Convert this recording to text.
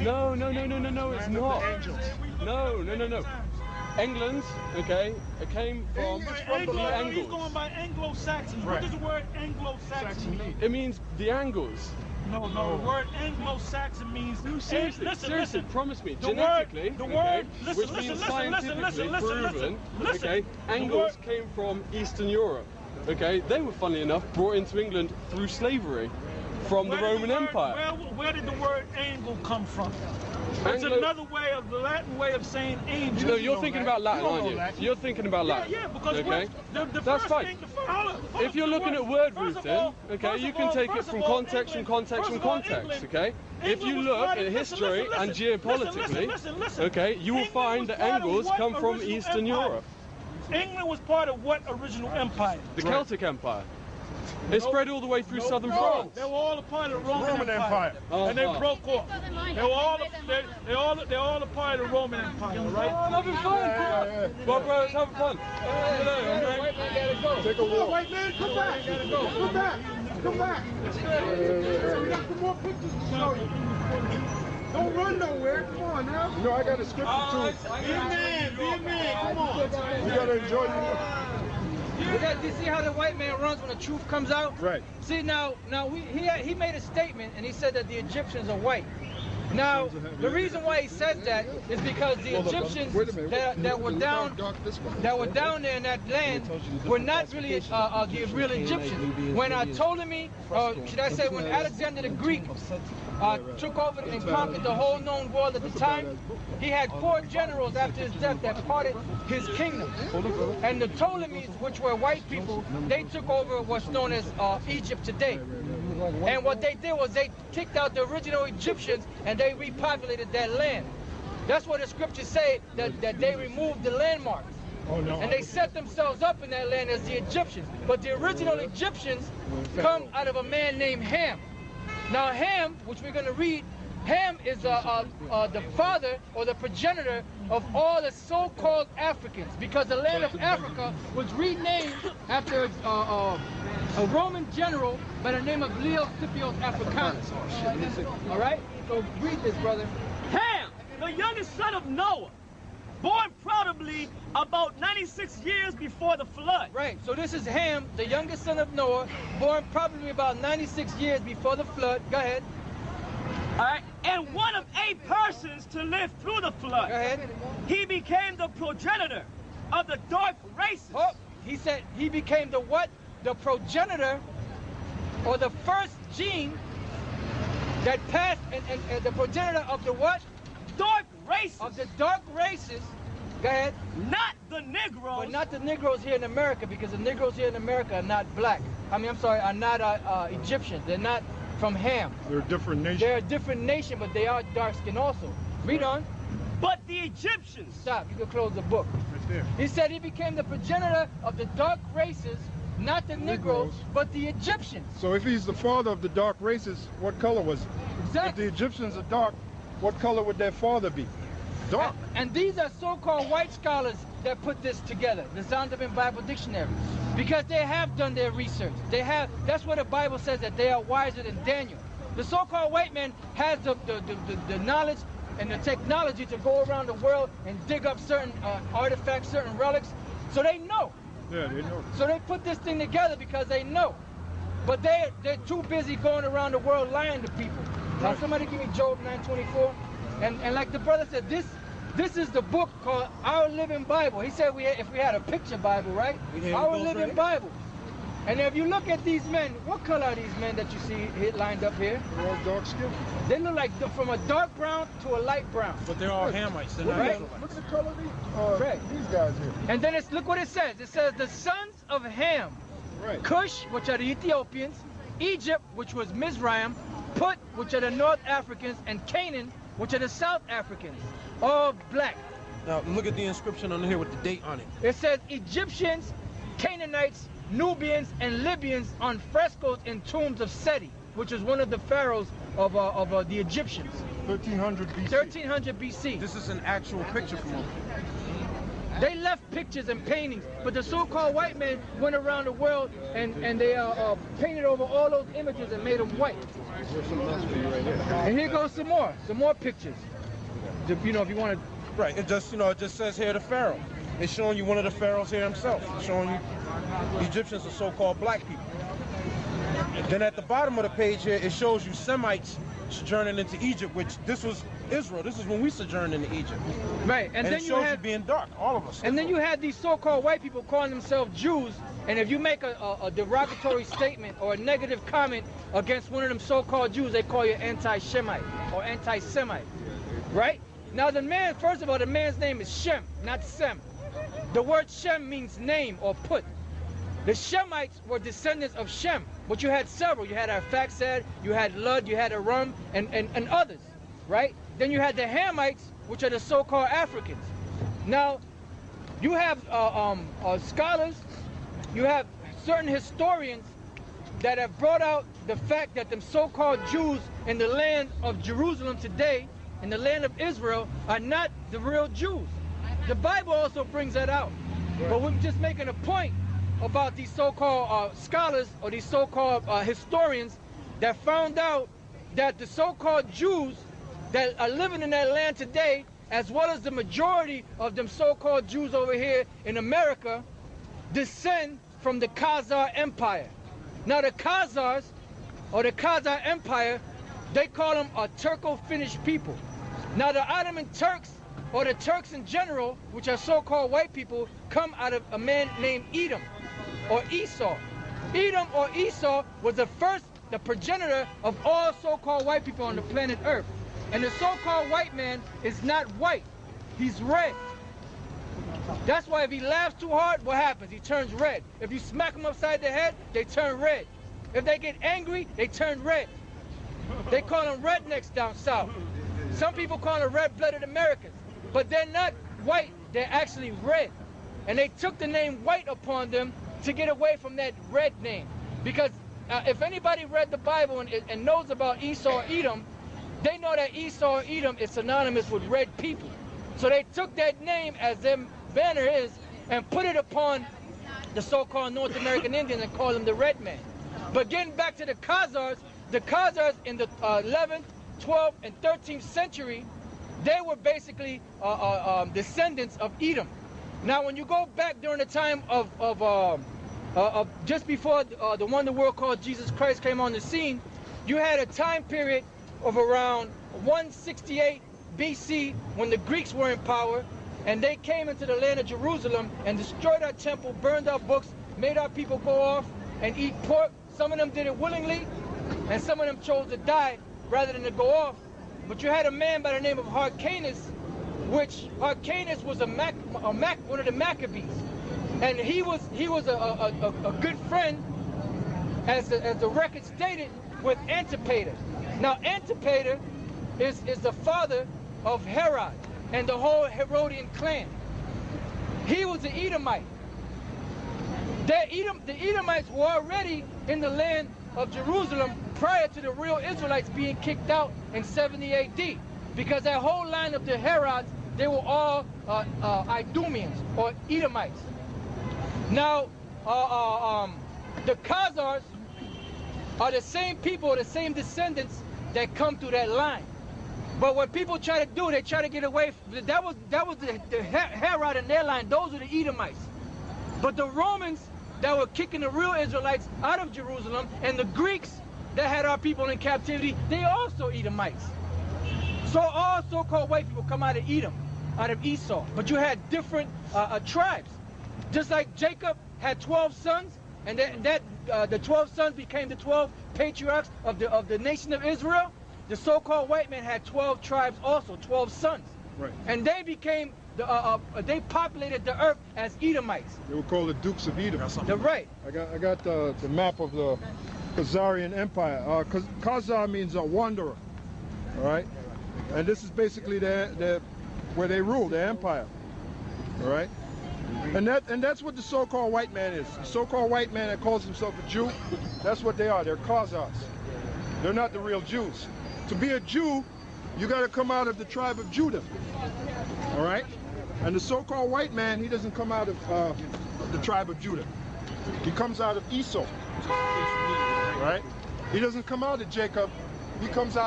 No, it's not. No. England, okay, it came from the Angles. He's going by Anglo-Saxons. What does the word Anglo-Saxon mean? It means the Angles. No, the word Anglo-Saxon means... Seriously, promise me, genetically, which means scientifically proven, okay, Angles came from Eastern Europe, okay? They were, funnily enough, brought into England through slavery from the Roman Empire. Where did the word angle come from? It's another way of the Latin way of saying angel. No, you're thinking about Latin, aren't you? You're thinking about Latin. Yeah, because that's fine. If you're looking at word rooting, okay, you can take it from context, okay? If you look at history and geopolitically, okay, you will find that Angles come from Eastern Europe. England was part of what original empire? The Celtic Empire. It spread all the way through southern France. They were all a part of the Roman Empire. And they broke off. They were all a part of the Roman Empire, right? Having fun, come on. Well, bro, it's having fun. Take a walk. White man, come back. Come back. We got some more pictures to show you. Don't run nowhere. Come on now. You know I got a scripture too. Be a man. Come on. You gotta enjoy it. You see how the white man runs when the truth comes out? Right. See, now he made a statement and he said that the Egyptians are white. Now, the reason why he says that is because the Egyptians that were down there in that land were not really the real Egyptians. When Ptolemy, should I say when Alexander the Greek took over and conquered the whole known world at the time, he had 4 generals after his death that parted his kingdom. And the Ptolemies, which were white people, they took over what's known as Egypt today. And what they did was they kicked out the original Egyptians and they repopulated that land. That's what the scriptures say, that they removed the landmarks. And they set themselves up in that land as the Egyptians. But the original Egyptians come out of a man named Ham. Now Ham, which we're going to read, Ham is the father or the progenitor of all the so-called Africans, because the land of Africa was renamed after a Roman general by the name of Leo Scipio Africanus. All right? So read this, brother. Ham, the youngest son of Noah, born probably about 96 years before the flood. Right, so this is Ham, the youngest son of Noah, born probably about 96 years before the flood. Go ahead. All right, and one of 8 persons to live through the flood. Go ahead. He became the progenitor of the dark races. Oh, he said he became the what? The progenitor, or the first gene that passed, and the progenitor of the what? Dark races. Of the dark races. Go ahead. Not the Negroes. But not the Negroes here in America, because the Negroes here in America are not black. I mean, I'm sorry, are not Egyptians. They're not from Ham. They're a different nation. They're a different nation, but they are dark skinned also. Read on. But the Egyptians. Stop, you can close the book. Right there. He said he became the progenitor of the dark races, not the Negroes, but the Egyptians. So if he's the father of the dark races, what color was he? Exactly. If the Egyptians are dark, what color would their father be? Dark. And these are so-called white scholars that put this together, the Zondervan Bible Dictionary, because they have done their research. That's what the Bible says, that they are wiser than Daniel. The so-called white man has the knowledge and the technology to go around the world and dig up certain artifacts, certain relics, so they know. Yeah, they know. So they put this thing together because they know. But they're too busy going around the world lying to people. Now somebody give me Job 9:24. And like the brother said, this is the book called Our Living Bible. He said if we had a picture Bible, right? Our Living Bible. And if you look at these men, what color are these men that you see lined up here? They're all dark skinned. They look like from a dark brown to a light brown. But they're all Hamites. They're not Israelites. Look at the color of these guys here. And then look what it says. It says the sons of Ham. Right. Cush, which are the Ethiopians, Egypt, which was Mizraim, Put, which are the North Africans, and Canaan, which are the South Africans, all black. Now look at the inscription on here with the date on it. It says Egyptians, Canaanites, Nubians, and Libyans on frescoes in tombs of Seti, which is one of the pharaohs of the Egyptians. 1300 BC. 1300 BC. This is an actual picture from them. They left pictures and paintings, but the so-called white man went around the world and they painted over all those images and made them white. And here goes some more pictures. You know, if you want to. Right. It just, you know, it just says here the Pharaoh. It's showing you one of the pharaohs here himself. It's showing you the Egyptians are so-called black people. And then at the bottom of the page here, it shows you Semites sojourning into Egypt, which this was Israel. This is when we sojourned into Egypt. Right, and then it shows you being dark, all of us. And then you had these so-called white people calling themselves Jews, and if you make a derogatory statement or a negative comment against one of them so-called Jews, they call you anti-Shemite or anti-Semite, right? Now the man, first of all, the man's name is Shem, not Sem. The word Shem means name or put. The Shemites were descendants of Shem, but you had several. You had Arphaxad, you had Lud, you had Aram, and others, right? Then you had the Hamites, which are the so-called Africans. Now, you have scholars, you have certain historians that have brought out the fact that the so-called Jews in the land of Jerusalem today, in the land of Israel, are not the real Jews. The Bible also brings that out. But we're just making a point about these so-called scholars or these so-called historians that found out that the so-called Jews that are living in that land today, as well as the majority of them so-called Jews over here in America, descend from the Khazar Empire. Now the Khazars, or the Khazar Empire, they call them a Turco-Finnish people. Now the Ottoman Turks, or the Turks in general, which are so-called white people, come out of a man named Edom, or Esau. Edom or Esau was the progenitor of all so-called white people on the planet Earth. And the so-called white man is not white, he's red. That's why if he laughs too hard, what happens? He turns red. If you smack him upside the head, they turn red. If they get angry, they turn red. They call them rednecks down south. Some people call them red-blooded Americans, but they're not white, they're actually red. And they took the name white upon them to get away from that red name. Because if anybody read the Bible and knows about Esau or Edom, they know that Esau or Edom is synonymous with red people. So they took that name, as their banner is, and put it upon the so-called North American Indians and called them the red man. But getting back to the Khazars in the 11th, 12th, and 13th century, they were basically descendants of Edom. Now, when you go back during the time of just before the wonder world called Jesus Christ came on the scene, you had a time period of around 168 BC when the Greeks were in power, and they came into the land of Jerusalem and destroyed our temple, burned our books, made our people go off and eat pork. Some of them did it willingly, and some of them chose to die rather than to go off. But you had a man by the name of Hyrcanus, which Hyrcanus was one of the Maccabees, and he was a good friend, as the record stated, with Antipater. Now Antipater is the father of Herod and the whole Herodian clan. He was an Edomite. The Edomites were already in the land of Jerusalem prior to the real Israelites being kicked out in 70 AD, because that whole line of the Herods, they were all Idumeans or Edomites. Now, the Khazars are the same people, the same descendants that come through that line. But what people try to do, they try to get away from, that was the Herod in their line. Those are the Edomites. But the Romans that were kicking the real Israelites out of Jerusalem, and the Greeks that had our people in captivity, they also Edomites. So all so-called white people come out of Edom, out of Esau. But you had different tribes. Just like Jacob had 12 sons, and the 12 sons became the 12 patriarchs of the nation of Israel. The so-called white man had 12 tribes also, 12 sons. Right. And they became, they populated the earth as Edomites. They were called the Dukes of Edom. They're right. I got the map of the Khazarian Empire. Khazar means a wanderer, all right? And this is basically where they rule, their empire, all right? And that's what the so-called white man is. The so-called white man that calls himself a Jew, that's what they are. They're Khazars. They're not the real Jews. To be a Jew, you got to come out of the tribe of Judah, all right? And the so-called white man, he doesn't come out of the tribe of Judah. He comes out of Esau, right? He doesn't come out of Jacob. He comes out